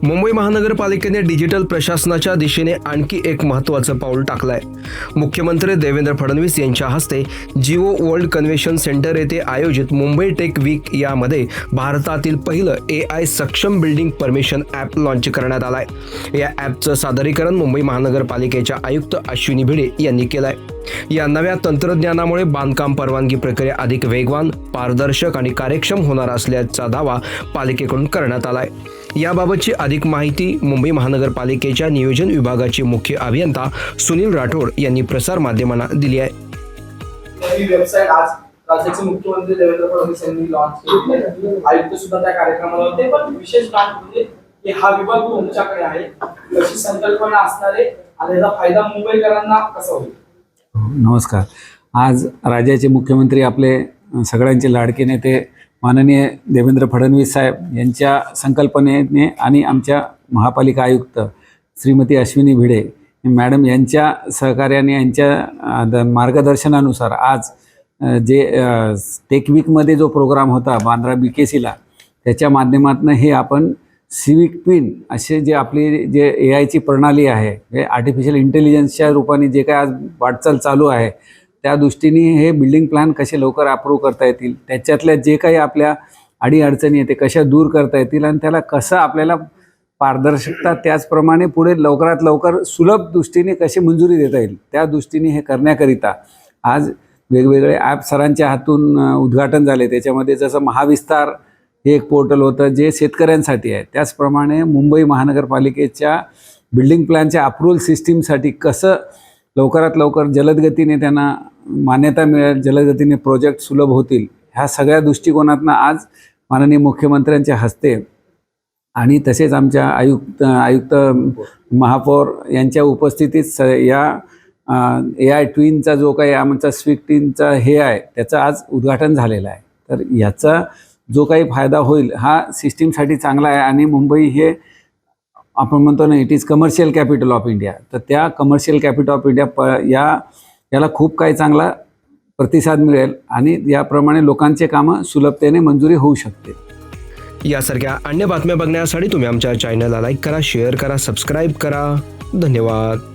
मुंबई महानगरपालिकेने डिजिटल प्रशासनाच्या दिशेने आणखी एक महत्त्वाचं पाऊल टाकलंय। मुख्यमंत्री देवेंद्र फडणवीस यांच्या हस्ते जिओ वर्ल्ड कन्व्हेन्शन सेंटर येथे आयोजित मुंबई टेक वीक यामध्ये भारतातील पहिलं AI सक्षम बिल्डिंग परमिशन ॲप लॉन्च करण्यात आलंय। या ॲपचं सादरीकरण मुंबई महानगरपालिकेच्या आयुक्त अश्विनी भिडे यांनी केलंय। या नव्या तंत्रज्ञानामुळे बांधकाम परवानगी प्रक्रिया अधिक वेगवान, पारदर्शक आणि कार्यक्षम होणार असल्याचा दावा पालिकेकडून करण्यात आलाय। याबाबतची अधिक माहिती मुंबई महानगरपालिकेच्या नियोजन विभागाचे मुख्य अभियंता सुनील राठोड यांनी प्रसार माध्यमांना दिली आहे। ही वेबसाईट आज राज्याचे मुख्यमंत्री देवेंद्र फडणवीस यांनी लॉन्च केली आहे। आयुक्त सुद्धा त्या कार्यक्रमाला होते। पण विशेष बात म्हणजे की हा विभाग तुमच्याकडे आहे, कशी संकल्पना असणार आहे आणि याचा फायदा मुंबईकरांना कसा होईल? नमस्कार। आज राज्याचे मुख्यमंत्री आपले सगळ्यांचे लाडके नेते माननीय देवेंद्र फडणवीस साहेब यांच्या संकल्पनेने आणि आमच्या महापालिका आयुक्त श्रीमती अश्विनी भिडे मॅडम यांच्या सहकार्याने यांच्या मार्गदर्शनानुसार आज जे टेक वीकमध्ये जो प्रोग्राम होता बांद्रा BKCला, त्याच्या माध्यमातून हे आपण सिविक ट्विन असे जे आपली जे AIची प्रणाली आहे, हे आर्टिफिशियल इंटेलिजन्सच्या रूपाने जे काय आज वाटचाल चालू आहे, त्या दृष्टीने हे बिल्डिंग प्लॅन कसे लवकर अप्रूव्ह करता येतील, त्याच्यातल्या जे काही आपल्या अडीअडचणी आहेत ते कशा दूर करता येतील आणि त्याला कसं आपल्याला पारदर्शकता त्याचप्रमाणे पुढे लवकरात लवकर सुलभ दृष्टीने कशी मंजुरी देता येईल, त्या दृष्टीने हे करण्याकरिता आज वेगवेगळे ॲप सरांच्या हातून उद्घाटन झाले। त्याच्यामध्ये जसं महाविस्तार हे एक पोर्टल होतं जे शेतकऱ्यांसाठी आहे, त्याचप्रमाणे मुंबई महानगरपालिकेच्या बिल्डिंग प्लॅनच्या अप्रूव्हल सिस्टीमसाठी कसं लवकरात लवकर जलदगतीने त्यांना मान्यता मिळेल, जलदगतीने प्रोजेक्ट सुलभ होतील, ह्या सगळ्या दृष्टिकोनातून आज माननीय मुख्यमंत्र्यांच्या हस्ते आणि तसेच आमच्या आयुक्त महापौर यांच्या उपस्थितीत या AI ट्विनचा जो काही आमचा स्विक ट्विनचा हे आहे त्याचं आज उद्घाटन झालेलं आहे। तर याचा जो काही फायदा होईल हा सिस्टीमसाठी चांगला आहे आणि मुंबई हे आपण म्हणतो ना, it is commercial capital of India, तर त्या कमर्शियल कॅपिटल ऑफ इंडिया याला खूप काही चांगला प्रतिसाद मिळेल आणि याप्रमाणे लोकांचे कामं सुलभतेने मंजुरी होऊ शकते। यासारख्या अन्य बातम्या बघण्यासाठी तुम्ही आमच्या चॅनलला लाईक करा, शेअर करा, सबस्क्राईब करा। धन्यवाद।